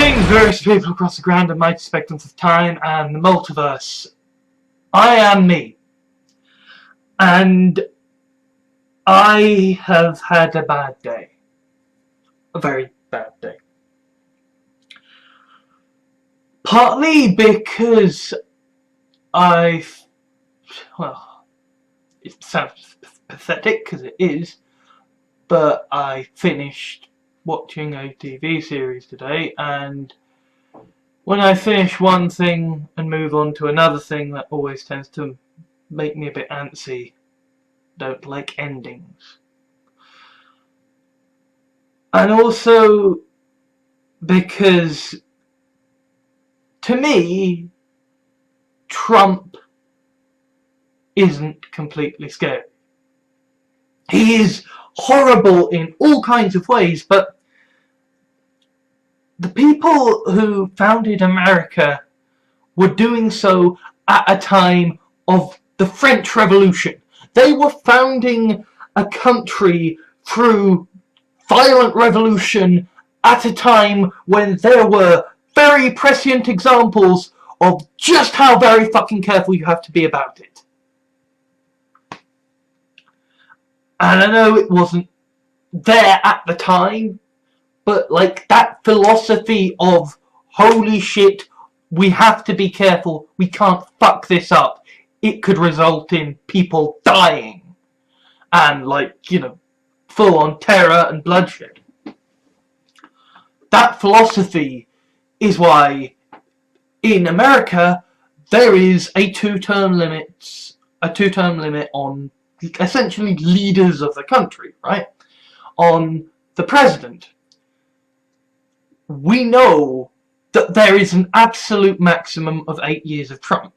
Greetings, various people across the grand and mighty spectrums of time and the multiverse. I am me. And I have had a bad day. A very bad day. Partly because well, it sounds pathetic because it is, but I finished watching a TV series today, and when I finish one thing and move on to another thing, that always tends to make me a bit antsy. Don't like endings. And also because, to me, Trump isn't completely scary. He is horrible in all kinds of ways, but the people who founded America were doing so at a time of the French Revolution. They were founding a country through violent revolution at a time when there were very prescient examples of just how very fucking careful you have to be about it. And I know it wasn't there at the time, but like that philosophy of holy shit, we have to be careful, we can't fuck this up, it could result in people dying and, like, you know, full on terror and bloodshed. That philosophy is why in America there is a two-term limit on essentially leaders of the country, right? On the president. We know that there is an absolute maximum of 8 years of Trump.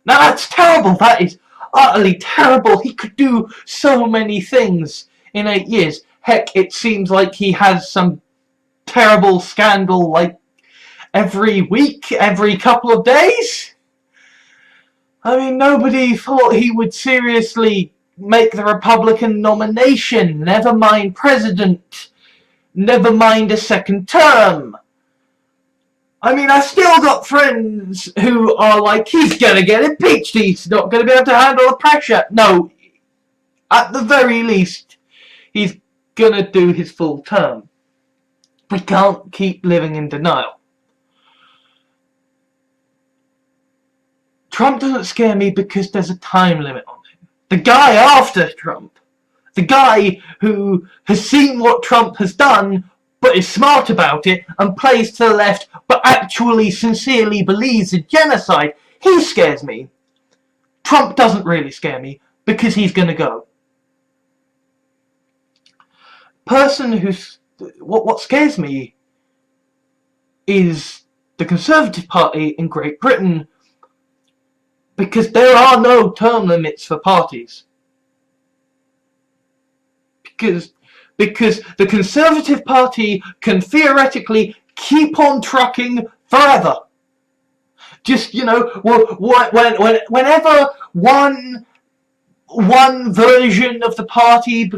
Now that's terrible, that is utterly terrible. He could do so many things in 8 years. Heck, it seems like he has some terrible scandal like every week, every couple of days. I mean, nobody thought he would seriously make the Republican nomination, never mind president, never mind a second term. I mean, I still got friends who are like, he's gonna get impeached, he's not gonna be able to handle the pressure. No, at the very least, he's gonna do his full term. We can't keep living in denial. Trump doesn't scare me because there's a time limit on him. The guy after Trump, the guy who has seen what Trump has done but is smart about it and plays to the left but actually sincerely believes in genocide, he scares me. Trump doesn't really scare me because he's gonna go. What scares me is the Conservative Party in Great Britain, because there are no term limits for parties. Because the Conservative Party can theoretically keep on trucking forever. Just, you know, whenever one version of the party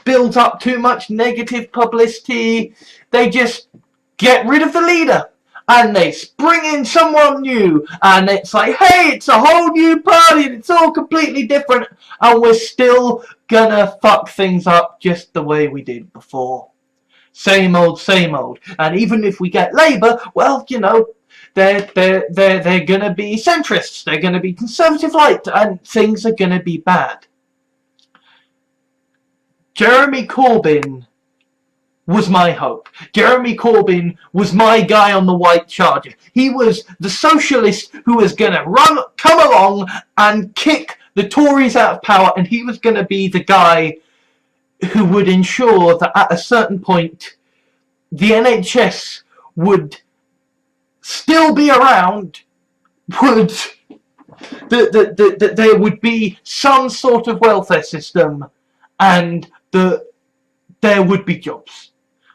builds up too much negative publicity, they just get rid of the leader. And they bring in someone new, and it's like, hey, it's a whole new party, and it's all completely different, and we're still gonna fuck things up just the way we did before. Same old, same old. And even if we get Labour, well, you know, they're gonna be centrists, they're gonna be conservative light, and things are gonna be bad. Jeremy Corbyn was my hope. Jeremy Corbyn was my guy on the white charger. He was the socialist who was going to come along and kick the Tories out of power, and he was going to be the guy who would ensure that at a certain point the NHS would still be around, that there would be some sort of welfare system, and there would be jobs.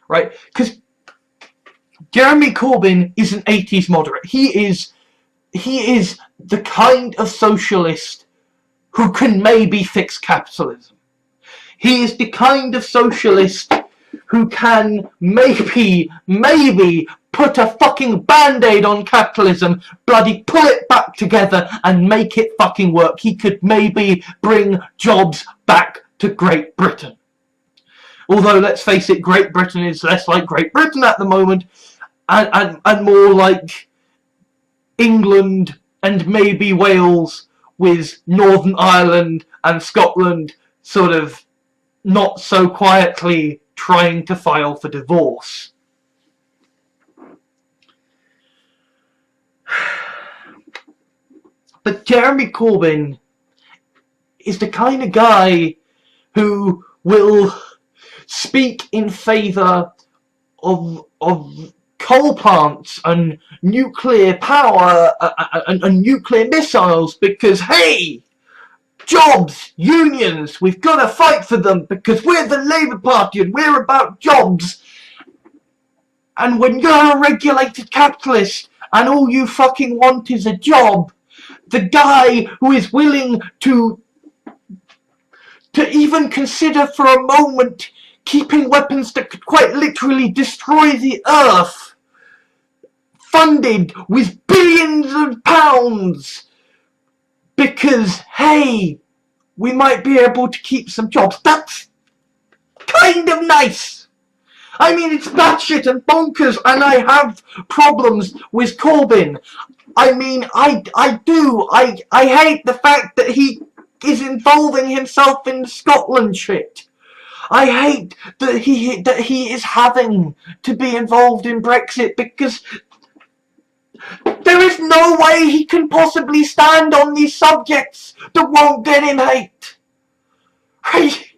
Right? Because Jeremy Corbyn is an 80s moderate. He is the kind of socialist who can maybe fix capitalism. He is the kind of socialist who can maybe put a fucking band-aid on capitalism, bloody pull it back together and make it fucking work. He could maybe bring jobs back to Great Britain. Although, let's face it, Great Britain is less like Great Britain at the moment, and more like England and maybe Wales, with Northern Ireland and Scotland sort of not so quietly trying to file for divorce. But Jeremy Corbyn is the kind of guy who will speak in favour of coal plants and nuclear power and nuclear missiles because, hey, jobs, unions, we've got to fight for them because we're the Labour Party and we're about jobs. And when you're a regulated capitalist and all you fucking want is a job, the guy who is willing to even consider for a moment keeping weapons that could quite literally destroy the earth, funded with billions of pounds, because, hey, we might be able to keep some jobs. That's kind of nice. I mean, it's batshit and bonkers, and I have problems with Corbyn. I mean, I do. I hate the fact that he is involving himself in Scotland shit. I hate that he is having to be involved in Brexit because there is no way he can possibly stand on these subjects that won't get him hate. Right?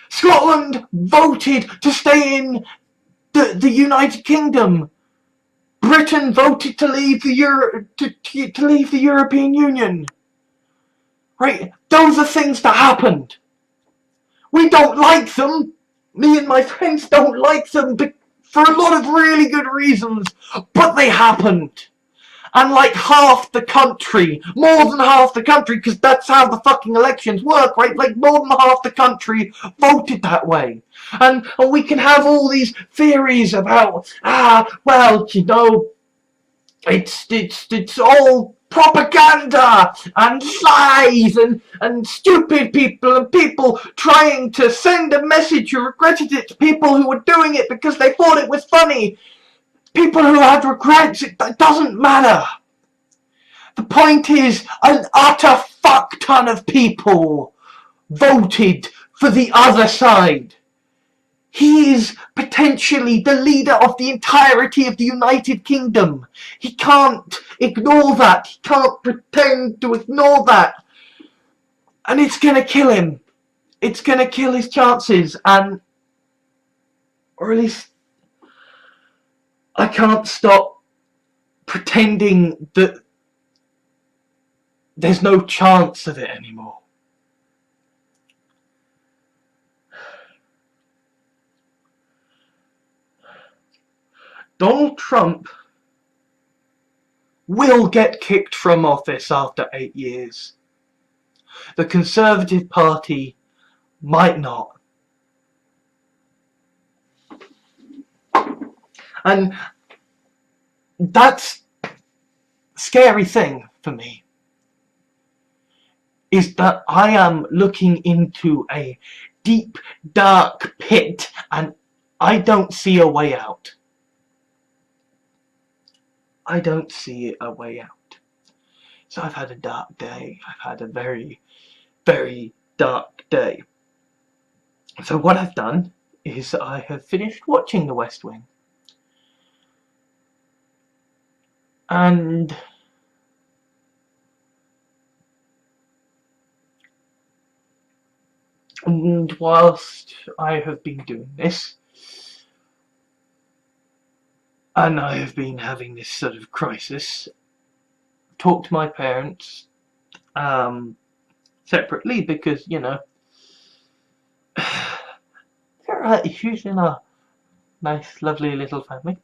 Scotland voted to stay in the United Kingdom. Britain voted to leave the European Union. Right? Those are things that happened. We don't like them. Me and my friends don't like them for a lot of really good reasons, but they happened. And like half the country, more than half the country, because that's how the fucking elections work, right? Like more than half the country voted that way. And we can have all these theories about, well, you know, it's all propaganda and lies and stupid people and people trying to send a message who regretted it to people who were doing it because they thought it was funny. People who had regrets, it doesn't matter. The point is, an utter fuck ton of people voted for the other side. He is potentially the leader of the entirety of the United Kingdom. He can't ignore that. He can't pretend to ignore that. And it's going to kill him. It's going to kill his chances. Or at least, I can't stop pretending that there's no chance of it anymore. Donald Trump will get kicked from office after 8 years. The Conservative Party might not. And that's a scary thing for me, is that I am looking into a deep, dark pit and I don't see a way out. I don't see a way out. So I've had a dark day. I've had a very, very dark day. So what I've done is I have finished watching The West Wing. And whilst I have been doing this, and I have been having this sort of crisis, talked to my parents separately because, you know, there are issues in our nice, lovely little family.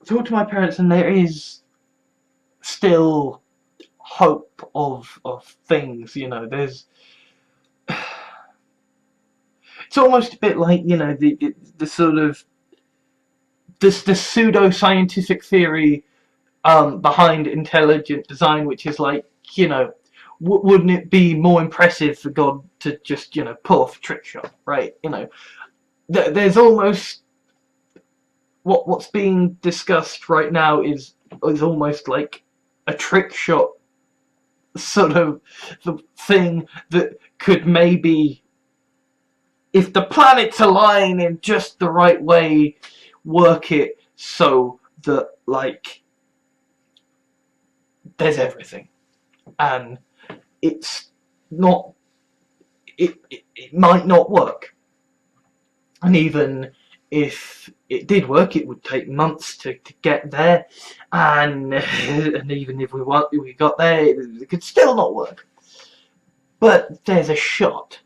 Talked to my parents, and there is still hope of things, you know. There's it's almost a bit like, you know, the sort of the pseudo-scientific theory behind intelligent design, which is like, you know, wouldn't it be more impressive for God to just, you know, pull off a trick shot, right? You know, there's almost what's being discussed right now is almost like a trick shot sort of the thing that could maybe, if the planets align in just the right way, work it so that, like, there's everything. And it's not, it might not work. And even if it did work, it would take months to get there. And even if we got there, it could still not work. But there's a shot.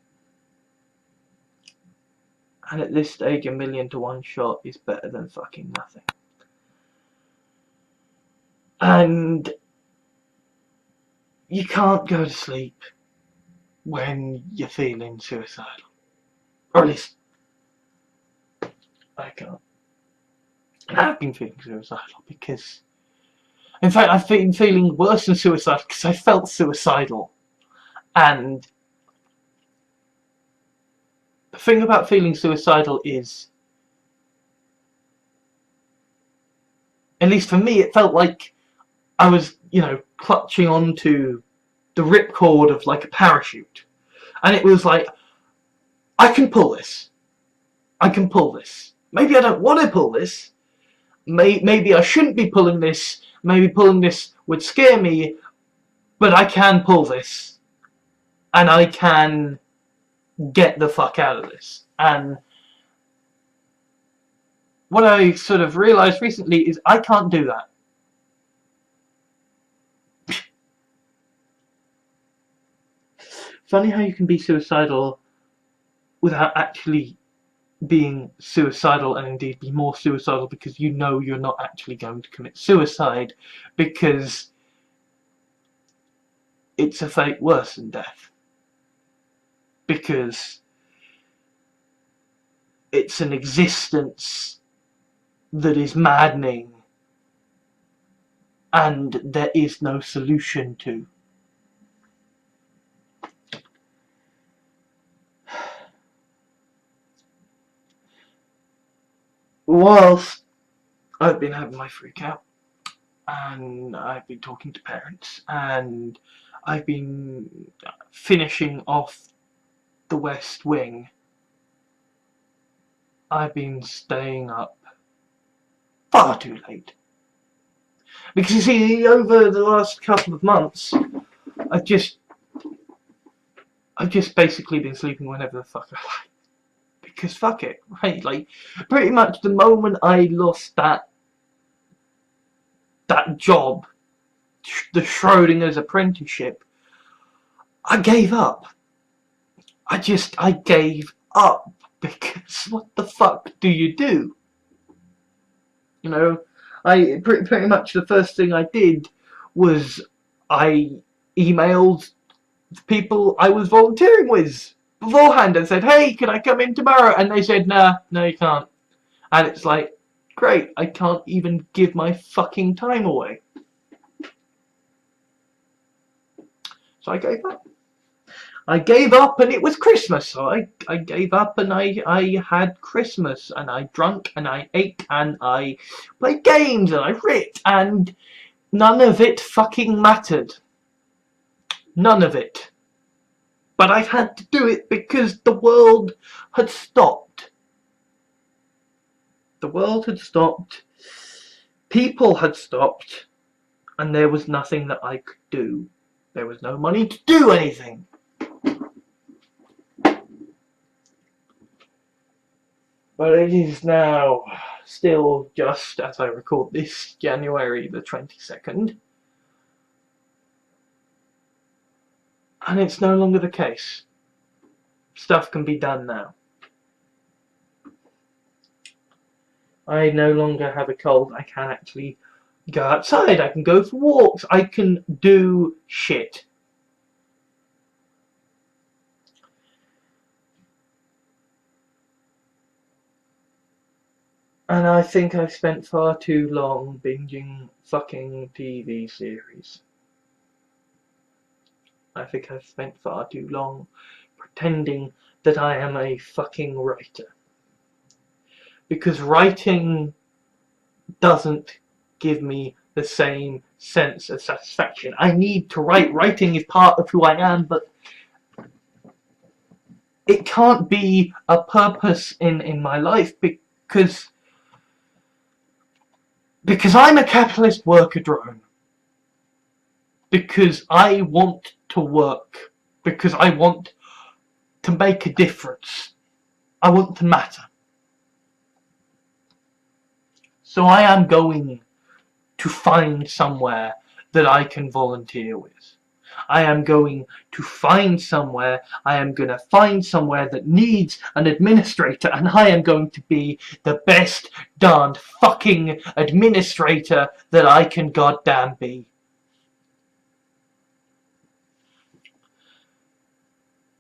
And at this stage, 1,000,000 to 1 shot is better than fucking nothing. And you can't go to sleep when you're feeling suicidal. Or at least I can't. And I've been feeling suicidal because, in fact, I've been feeling worse than suicidal because I felt suicidal. And the thing about feeling suicidal is, at least for me, it felt like I was, you know, clutching onto the ripcord of like a parachute. And it was like, I can pull this. I can pull this. Maybe I don't want to pull this. Maybe I shouldn't be pulling this. Maybe pulling this would scare me. But I can pull this. And I can get the fuck out of this. And what I sort of realised recently is I can't do that. Funny how you can be suicidal without actually being suicidal, and indeed be more suicidal because you know you're not actually going to commit suicide, because it's a fate worse than death. Because it's an existence that is maddening and there is no solution to. Whilst I've been having my freak out, and I've been talking to parents, and I've been finishing off the West Wing, I've been staying up far too late. Because you see, over the last couple of months, I've just basically been sleeping whenever the fuck I like. Because fuck it, right? Like, pretty much the moment I lost that job, the Schrodinger's apprenticeship, I gave up. I gave up, because what the fuck do you do? You know, I pretty much the first thing I did was I emailed the people I was volunteering with beforehand and said, hey, can I come in tomorrow? And they said, nah, no you can't. And it's like, great, I can't even give my fucking time away. So I gave up. I gave up, and it was Christmas, so I gave up, and I had Christmas, and I drank, and I ate, and I played games, and I writ, and none of it fucking mattered. None of it. But I had to do it because the world had stopped. The world had stopped. People had stopped. And there was nothing that I could do. There was no money to do anything. But it is now still just, as I record this, January the 22nd. And it's no longer the case. Stuff can be done now. I no longer have a cold. I can actually go outside, I can go for walks, I can do shit. And I think I've spent far too long binging fucking TV series. I think I've spent far too long pretending that I am a fucking writer. Because writing doesn't give me the same sense of satisfaction. I need to write. Writing is part of who I am, but it can't be a purpose in my life because I'm a capitalist worker drone. Because I want to work. Because I want to make a difference. I want to matter. So I am going to find somewhere that I can volunteer with. I am going to find somewhere, I am going to find somewhere that needs an administrator, and I am going to be the best darned fucking administrator that I can goddamn be.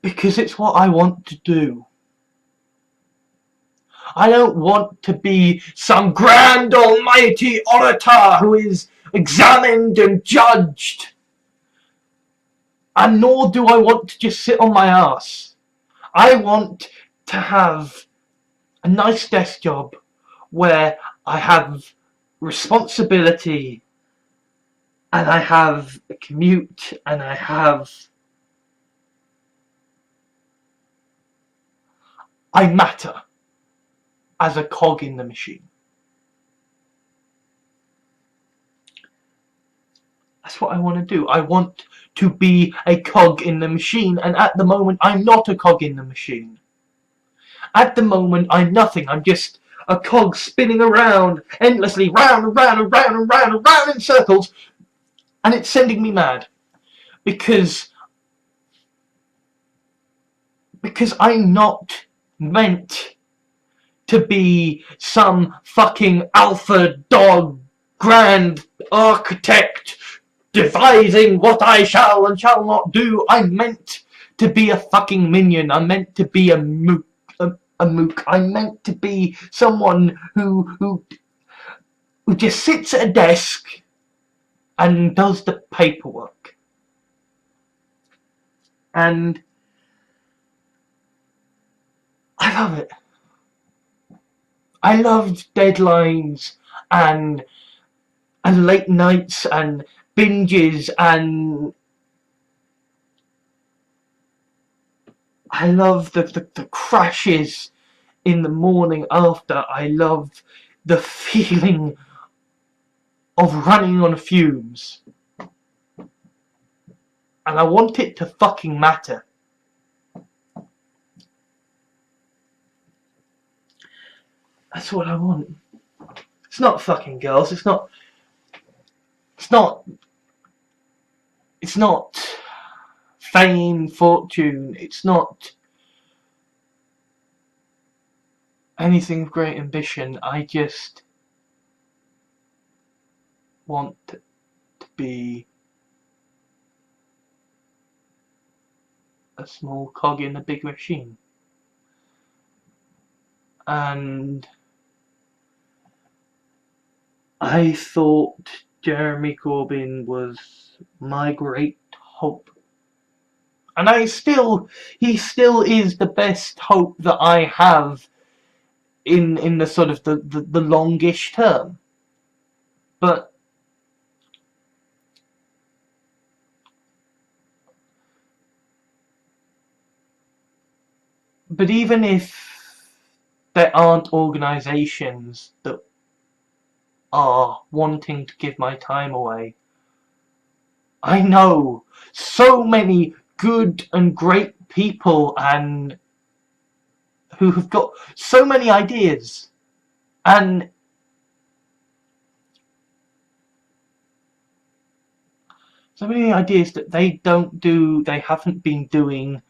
Because it's what I want to do. I don't want to be some grand almighty orator who is examined and judged. And nor do I want to just sit on my ass. I want to have a nice desk job where I have responsibility and I have a commute and I matter as a cog in the machine. That's what I want to do. I want to be a cog in the machine, and at the moment I'm not a cog in the machine. At the moment I'm nothing. I'm just a cog spinning around endlessly, round and round and round and round and round in circles, and it's sending me mad. Because I'm not meant to be some fucking alpha dog grand architect devising what I shall and shall not do. I'm meant to be a fucking minion. I'm meant to be a mook. I'm meant to be someone who just sits at a desk and does the paperwork. And I love it. I loved deadlines and late nights and binges, and I love the crashes in the morning after. I love the feeling of running on fumes. And I want it to fucking matter. That's what I want. It's not fucking girls, it's not fame, fortune, it's not anything of great ambition. I just want to be a small cog in a big machine. And I thought Jeremy Corbyn was my great hope. And he still is the best hope that I have in the sort of the longish term. But even if there aren't organisations that are wanting to give my time away, I know so many good and great people and who have got so many ideas and so many ideas that they haven't been doing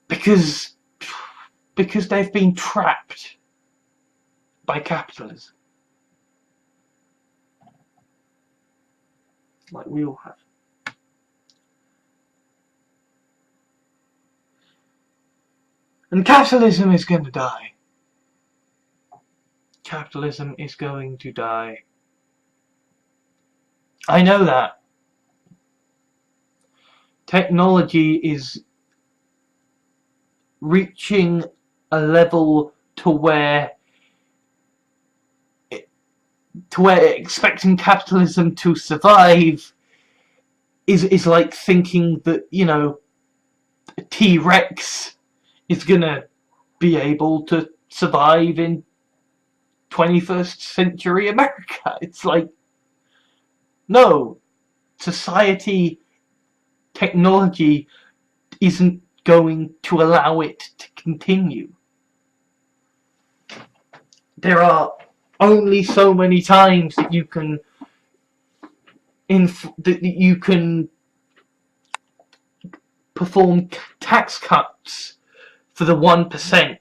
because they've been trapped by capitalism. like we all have. And capitalism is going to die. Capitalism is going to die. I know that. Technology is reaching a level to where expecting capitalism to survive is like thinking that, you know, a T-Rex is gonna be able to survive in 21st century America. It's like, no, society, technology isn't going to allow it to continue. There are only so many times that you can perform tax cuts for the 1%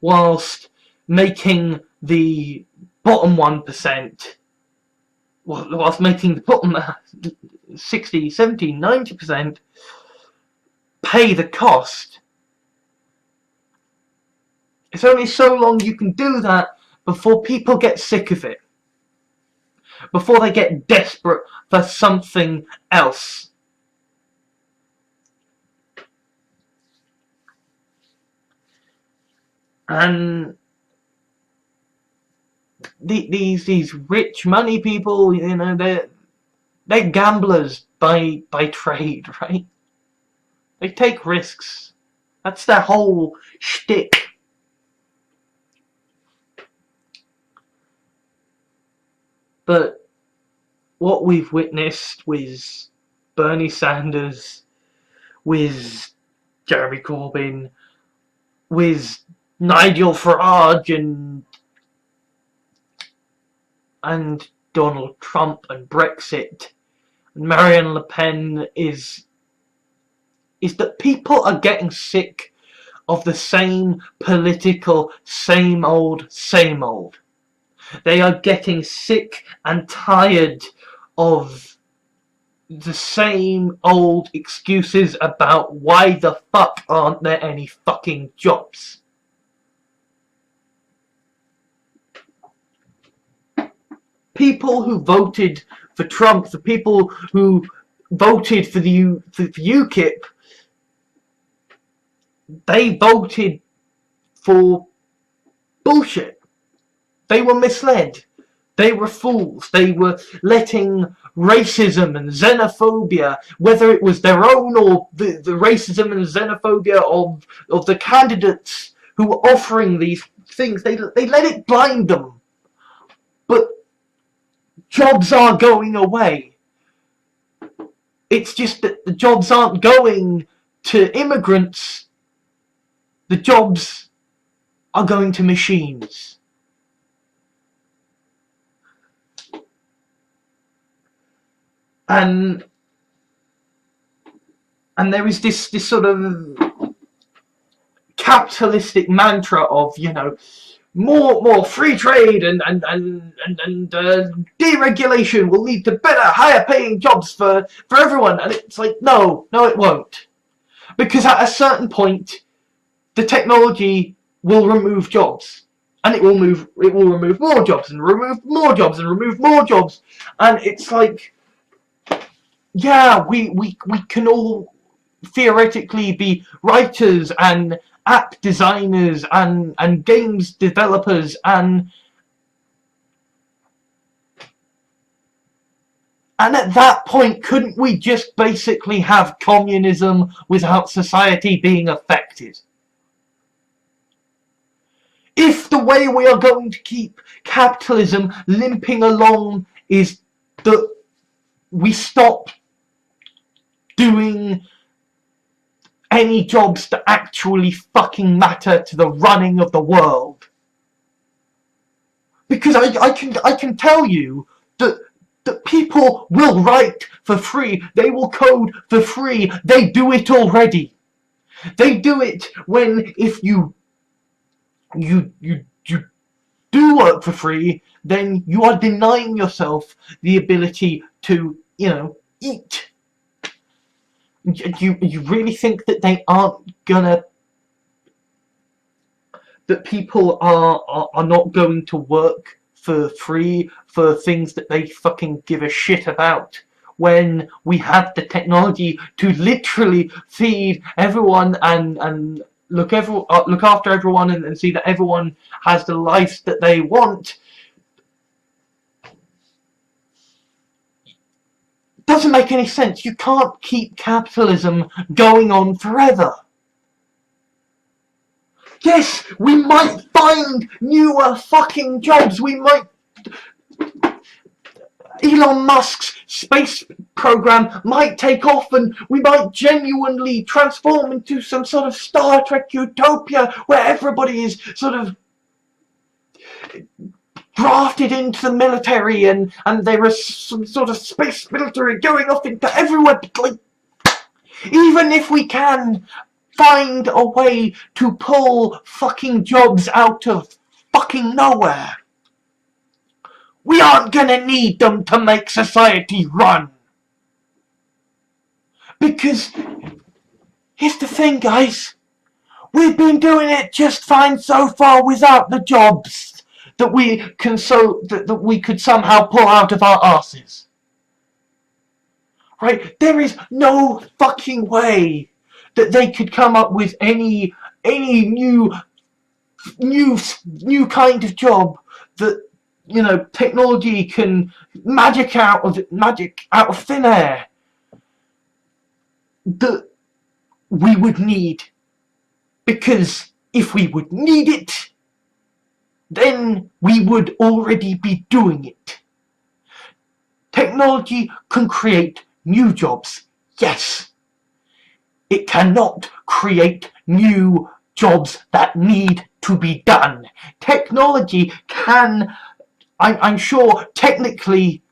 whilst making the bottom 1%, whilst making the bottom 60, 70, 90% pay the cost. It's only so long you can do that before people get sick of it, before they get desperate for something else. And these rich money people, you know, they're gamblers by trade, right? They take risks. That's their whole shtick. But what we've witnessed with Bernie Sanders, with Jeremy Corbyn, with Nigel Farage and Donald Trump and Brexit and Marine Le Pen is that people are getting sick of the same political same old. They are getting sick and tired of the same old excuses about why the fuck aren't there any fucking jobs. People who voted for Trump, the people who voted for UKIP, they voted for bullshit. They were misled. They were fools. They were letting racism and xenophobia, whether it was their own or the racism and xenophobia of the candidates who were offering these things, they let it blind them. But jobs are going away. It's just that the jobs aren't going to immigrants. The jobs are going to machines. And there is this sort of capitalistic mantra of, you know, more free trade and deregulation will lead to better, higher paying jobs for everyone. And it's like, no, it won't. Because at a certain point, the technology will remove jobs. And it will remove more jobs and remove more jobs and remove more jobs. And it's like, yeah, we can all theoretically be writers and app designers and games developers and at that point, couldn't we just basically have communism without society being affected? If the way we are going to keep capitalism limping along is that we stop doing any jobs that actually fucking matter to the running of the world. Because I can tell you that people will write for free, they will code for free, they do it already. They do it when if you do work for free, then you are denying yourself the ability to, you know, eat. You really think that they aren't gonna, that people are not going to work for free for things that they fucking give a shit about, when we have the technology to literally feed everyone and look after everyone and see that everyone has the life that they want? Doesn't make any sense. You can't keep capitalism going on forever. Yes, we might find newer fucking jobs. We might. Elon Musk's space program might take off and we might genuinely transform into some sort of Star Trek utopia where everybody is sort of drafted into the military and there is some sort of space military going off into everywhere. But like, even if we can find a way to pull fucking jobs out of fucking nowhere, we aren't gonna need them to make society run. Because here's the thing, guys. We've been doing it just fine so far without the jobs that we could somehow pull out of our asses. Right? There is no fucking way that they could come up with any new kind of job that, you know, technology can magic out of thin air that we would need. Because if we would need it, then we would already be doing it. Technology can create new jobs, yes. It cannot create new jobs that need to be done. Technology can, I'm sure, technically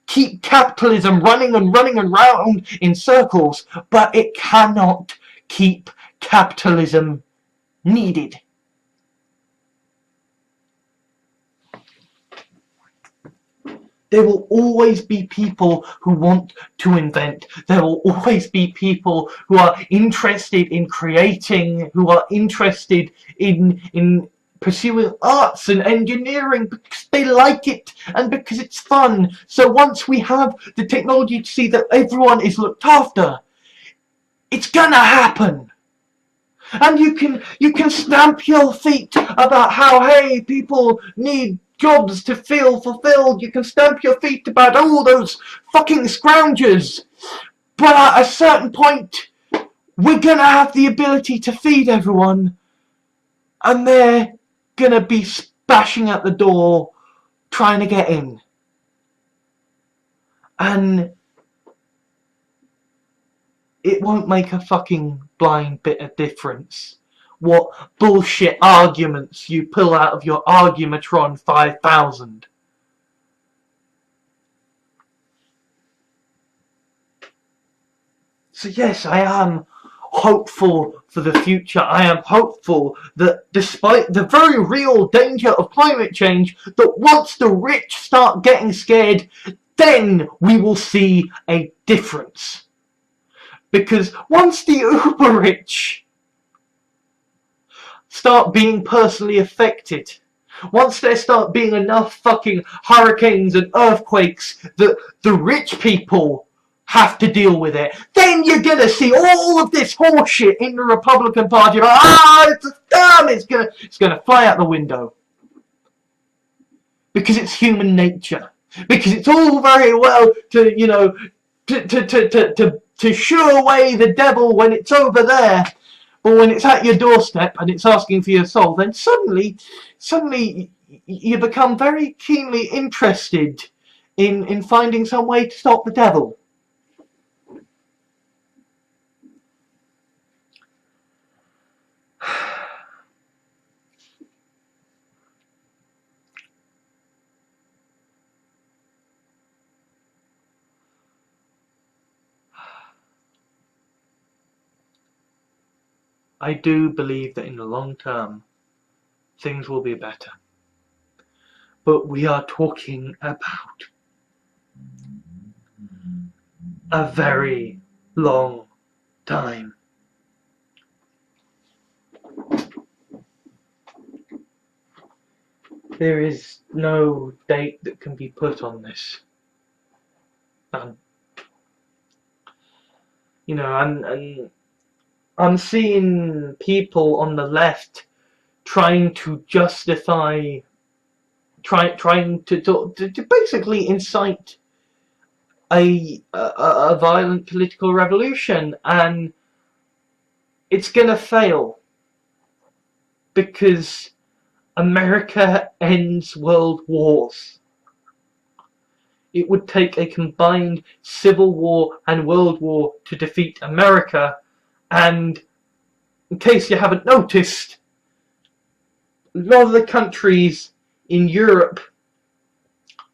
keep capitalism running and running around in circles, but it cannot keep capitalism needed. There will always be people who want to invent. There will always be people who are interested in creating, who are interested in pursuing arts and engineering because they like it and because it's fun. So once we have the technology to see that everyone is looked after, it's gonna happen. And you can stamp your feet about how, hey, people need jobs to feel fulfilled. You can stamp your feet about all those fucking scroungers. But at a certain point, we're gonna have the ability to feed everyone, and they're gonna be bashing at the door trying to get in. And it won't make a fucking blind bit of difference what bullshit arguments you pull out of your Argumentron 5000. So yes, I am hopeful for the future. I am hopeful that despite the very real danger of climate change, that once the rich start getting scared, then we will see a difference. Because once the uber rich start being personally affected, once there start being enough fucking hurricanes and earthquakes that the rich people have to deal with it, then you're gonna see all of this horseshit in the Republican Party. Like, it's a scam, it's gonna fly out the window. Because it's human nature. Because it's all very well to, you know, to shoo away the devil when it's over there. But when it's at your doorstep and it's asking for your soul, then suddenly you become very keenly interested in finding some way to stop the devil. I do believe that in the long term, things will be better. But we are talking about a very long time. There is no date that can be put on this. And, and I'm seeing people on the left trying to justify, trying to basically incite a violent political revolution, and it's gonna fail because America ends world wars. It would take a combined civil war and world war to defeat America, and in case you haven't noticed, a lot of the countries in Europe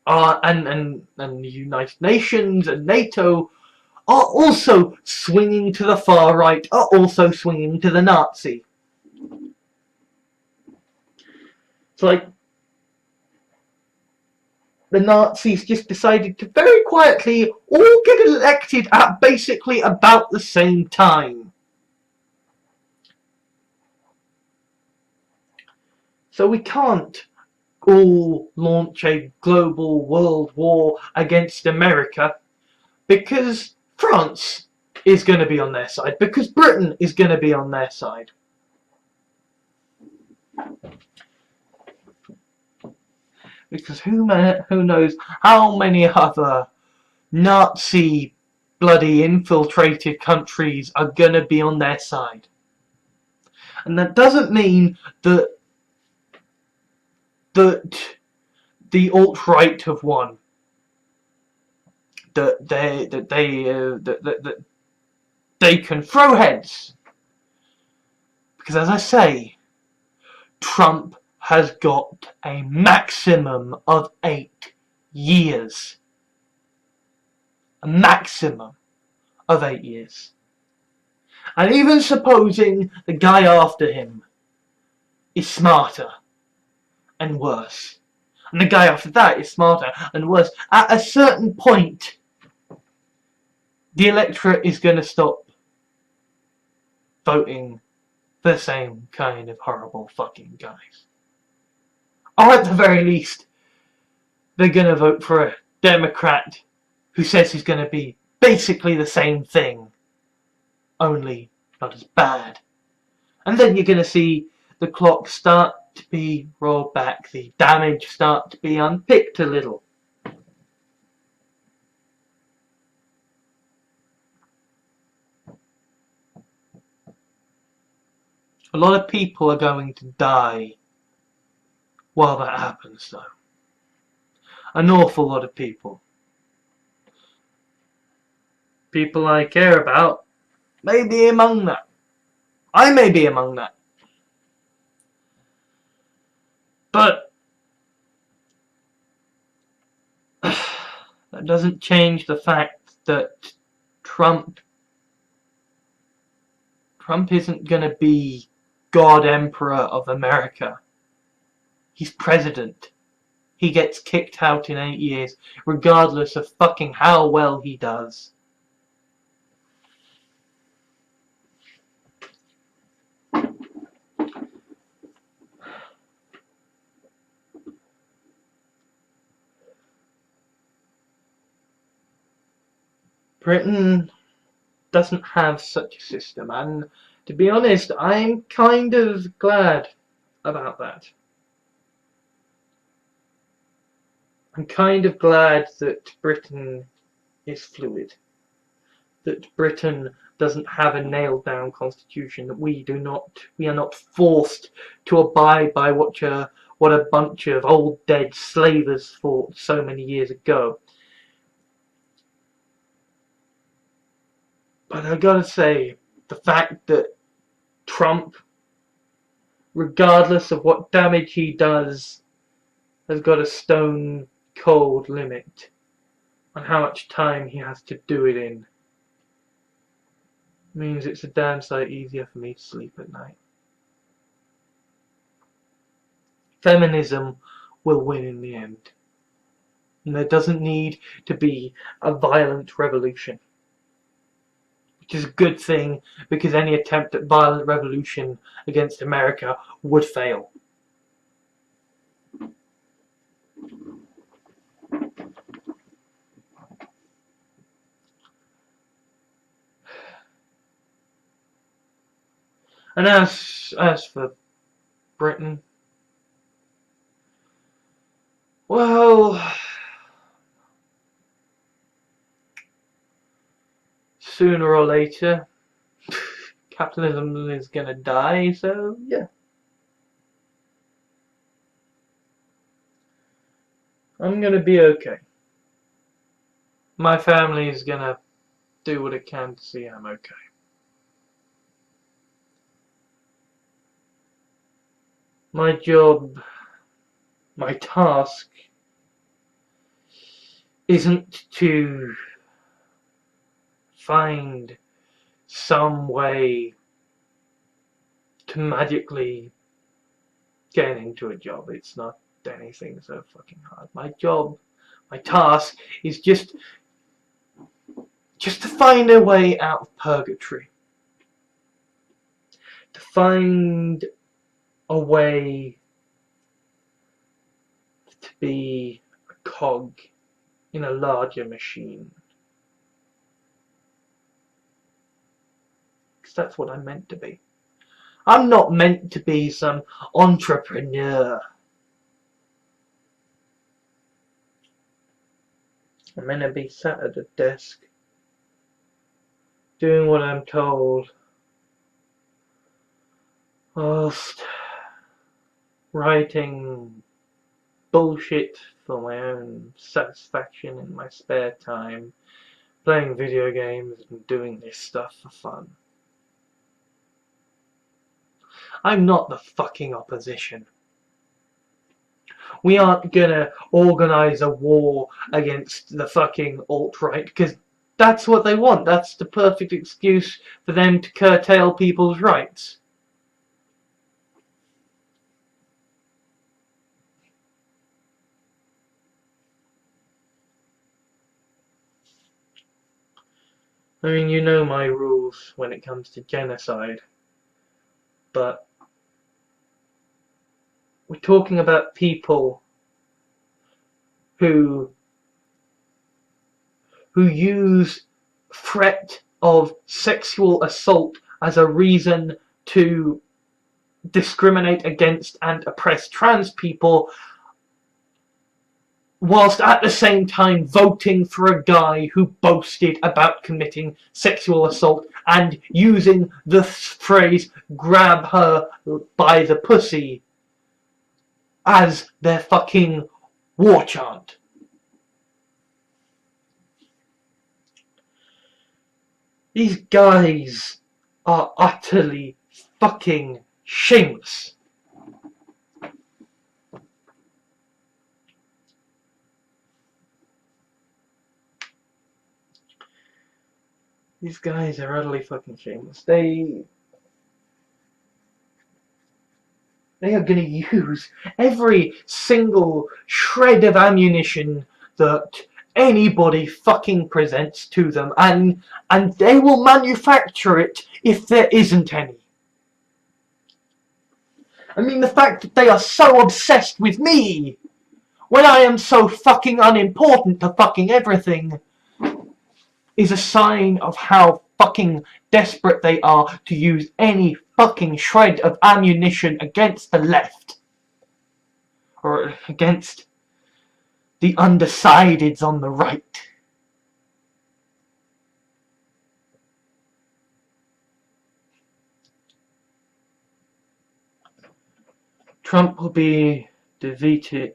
are, and the United Nations and NATO are also swinging to the far right, are also swinging to the Nazi. It's like the Nazis just decided to very quietly all get elected at basically about the same time. So we can't all launch a global world war against America, because France is going to be on their side, because Britain is going to be on their side. Because who knows how many other Nazi bloody infiltrated countries are going to be on their side. And that doesn't mean that the alt-right have won. That they can throw heads. Because as I say, Trump has got a maximum of 8 years. A maximum of 8 years. And even supposing the guy after him is smarter and worse, and the guy after that is smarter and worse, at a certain point the electorate is going to stop voting for the same kind of horrible fucking guys. Or at the very least, they're going to vote for a Democrat who says he's going to be basically the same thing, only not as bad. And then you're going to see the clock start to be rolled back, the damage start to be unpicked a little. A lot of people are going to die while that happens, though. An awful lot of people. People I care about may be among that. I may be among that. But that doesn't change the fact that Trump isn't going to be God Emperor of America. He's president. He gets kicked out in 8 years, regardless of fucking how well he does. Britain doesn't have such a system, and to be honest, I'm kind of glad about that. I'm kind of glad that Britain is fluid, that Britain doesn't have a nailed down constitution, that we are not forced to abide by what a bunch of old dead slavers thought so many years ago. But I gotta say, the fact that Trump, regardless of what damage he does, has got a stone cold limit on how much time he has to do it in, means it's a damn sight easier for me to sleep at night. Feminism will win in the end. And there doesn't need to be a violent revolution. which is a good thing because any attempt at violent revolution against America would fail. And as for Britain, well, sooner or later, capitalism is gonna die, so yeah. I'm gonna be okay. My family is gonna do what it can to see I'm okay. My job, my task, isn't to find some way to magically get into a job. It's not anything so fucking hard. My job, my task, is just to find a way out of purgatory. To find a way to be a cog in a larger machine. Because that's what I'm meant to be. I'm not meant to be some entrepreneur. I'm meant to be sat at a desk, doing what I'm told, whilst writing bullshit for my own satisfaction in my spare time, playing video games and doing this stuff for fun. I'm not the fucking opposition. We aren't gonna organise a war against the fucking alt-right, because that's what they want. That's the perfect excuse for them to curtail people's rights. I mean, you know my rules when it comes to genocide, but we're talking about people who use threat of sexual assault as a reason to discriminate against and oppress trans people, whilst at the same time voting for a guy who boasted about committing sexual assault and using the phrase "grab her by the pussy" as their fucking war chant. These guys are utterly fucking shameless. These guys are utterly fucking shameless. They are going to use every single shred of ammunition that anybody fucking presents to them, and they will manufacture it if there isn't any. I mean, the fact that they are so obsessed with me when I am so fucking unimportant to fucking everything is a sign of how fucking desperate they are to use any fucking shred of ammunition against the left. Or against the undecideds on the right. Trump will be defeated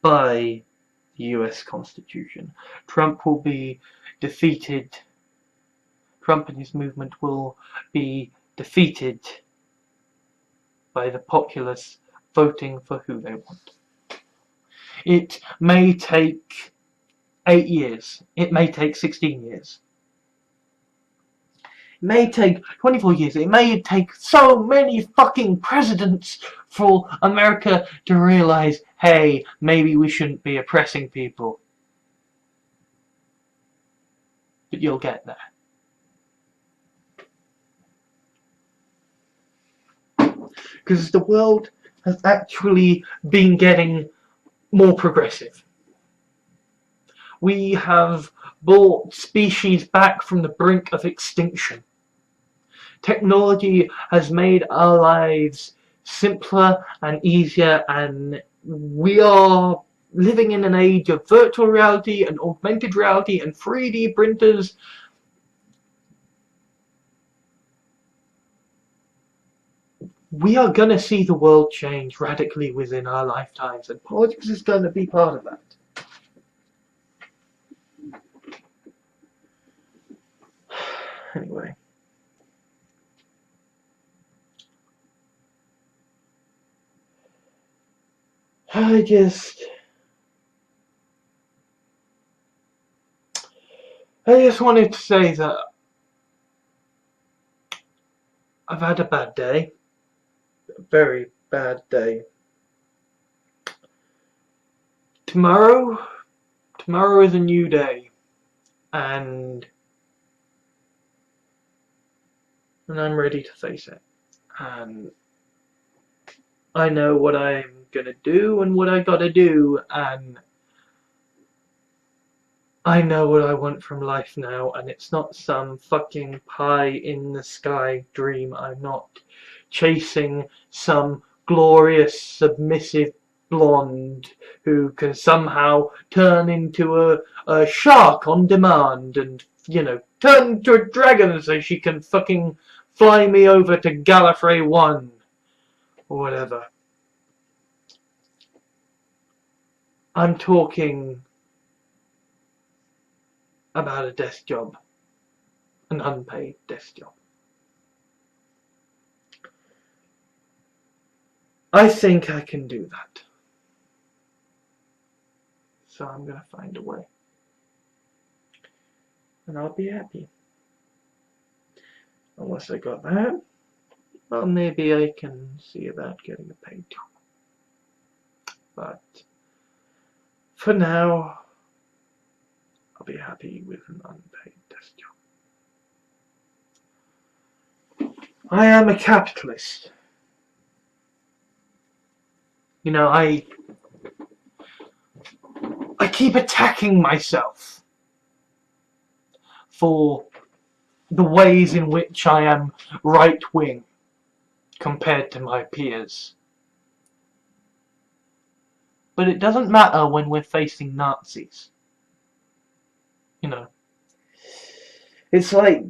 by the US Constitution. Trump will be defeated. Trump and his movement will be defeated by the populace voting for who they want. It may take 8 years. It may take 16 years. It may take 24 years. It may take so many fucking presidents for America to realize, hey, maybe we shouldn't be oppressing people. but you'll get there. Because the world has actually been getting more progressive. We have brought species back from the brink of extinction. Technology has made our lives simpler and easier, and we are living in an age of virtual reality and augmented reality and 3D printers. We are going to see the world change radically within our lifetimes, and politics is going to be part of that. Anyway. I just wanted to say that I've had a bad day. A very bad day. Tomorrow is a new day, and I'm ready to face it. And I know what I'm gonna do and what I gotta do, and I know what I want from life now, and it's not some fucking pie in the sky dream. I'm not chasing some glorious submissive blonde who can somehow turn into a shark on demand and, you know, turn into a dragon so she can fucking fly me over to Gallifrey 1 or whatever. I'm talking about a desk job, an unpaid desk job. I think I can do that. So I'm gonna find a way. And I'll be happy. Unless I got that, well, maybe I can see about getting a paid job. But for now, I'll be happy with an unpaid desk job. I am a capitalist. You know, I keep attacking myself for the ways in which I am right-wing compared to my peers. But it doesn't matter when we're facing Nazis. You know, it's like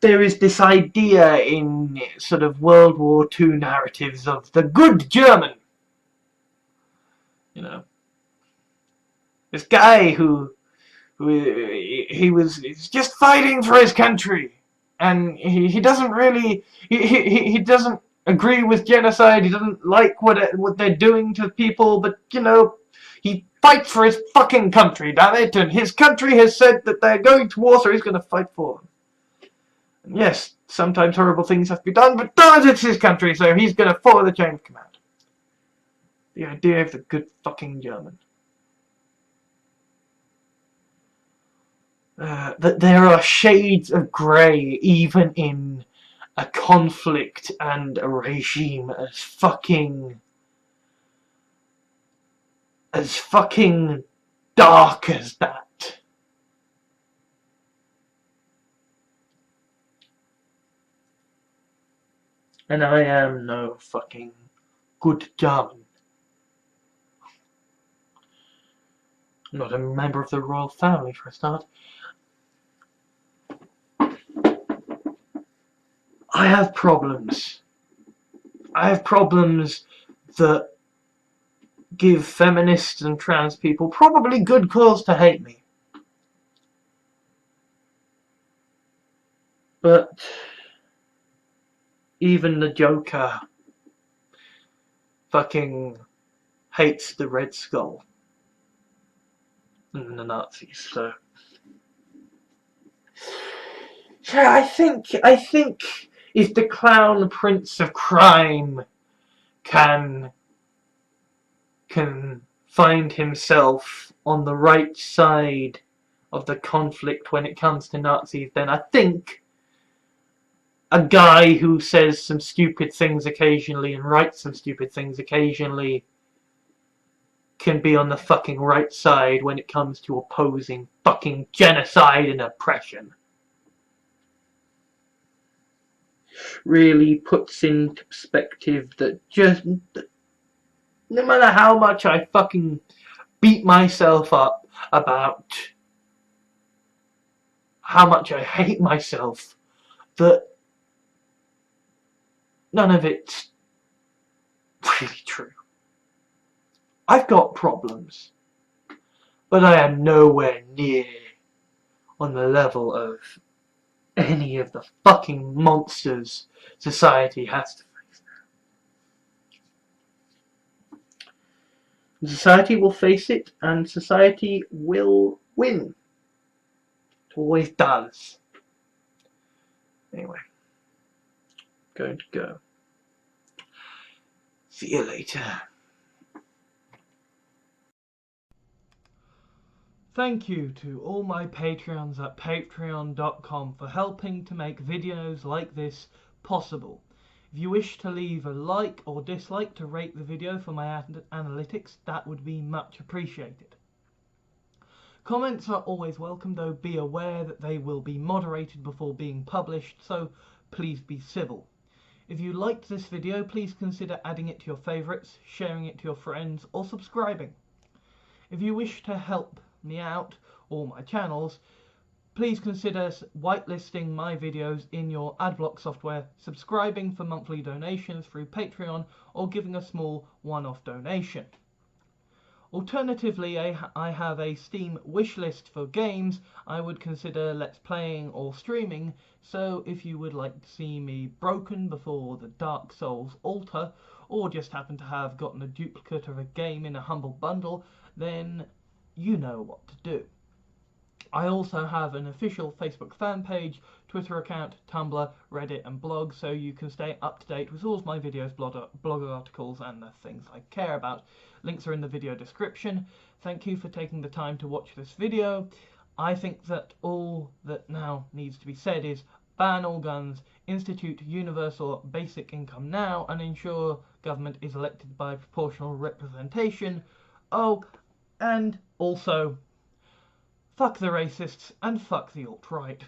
there is this idea in sort of World War II narratives of the good German. You know, this guy who he's just fighting for his country, and he doesn't really he doesn't agree with genocide. He doesn't like what they're doing to people, but you know, he fights for his fucking country, damn it, and his country has said that they're going to war, so he's going to fight for them. And yes, sometimes horrible things have to be done, but it's his country, so he's going to follow the chain of command. The idea of the good fucking German. That there are shades of grey even in a conflict and a regime as fucking dark as that. And I am no fucking good German. I'm not a member of the royal family, for a start. I have problems. I have problems that give feminists and trans people probably good cause to hate me. But even the Joker fucking hates the Red Skull and the Nazis, so yeah, I think if the Clown Prince of Crime can find himself on the right side of the conflict when it comes to Nazis, then I think a guy who says some stupid things occasionally and writes some stupid things occasionally can be on the fucking right side when it comes to opposing fucking genocide and oppression. Really puts into perspective that just no matter how much I fucking beat myself up about how much I hate myself, that none of it's really true. I've got problems, but I am nowhere near on the level of any of the fucking monsters society has to face now. Society will face it, and society will win. It always does. Anyway, going to go. See you later. Thank you to all my Patreons at patreon.com for helping to make videos like this possible. If you wish to leave a like or dislike to rate the video for my analytics, that would be much appreciated. Comments are always welcome, though be aware that they will be moderated before being published, so please be civil. If you liked this video, please consider adding it to your favourites, sharing it to your friends, or subscribing. If you wish to help me out or my channels, please consider whitelisting my videos in your adblock software, subscribing for monthly donations through Patreon, or giving a small one-off donation. Alternatively, I have a Steam wishlist for games I would consider let's playing or streaming, so if you would like to see me broken before the Dark Souls altar, or just happen to have gotten a duplicate of a game in a humble bundle, then you know what to do. I also have an official Facebook fan page, Twitter account, Tumblr, Reddit and blog, so you can stay up to date with all of my videos, blog articles and the things I care about. Links are in the video description. Thank you for taking the time to watch this video. I think that all that now needs to be said is ban all guns, institute universal basic income now, and ensure government is elected by proportional representation. Oh, and also, fuck the racists and fuck the alt-right.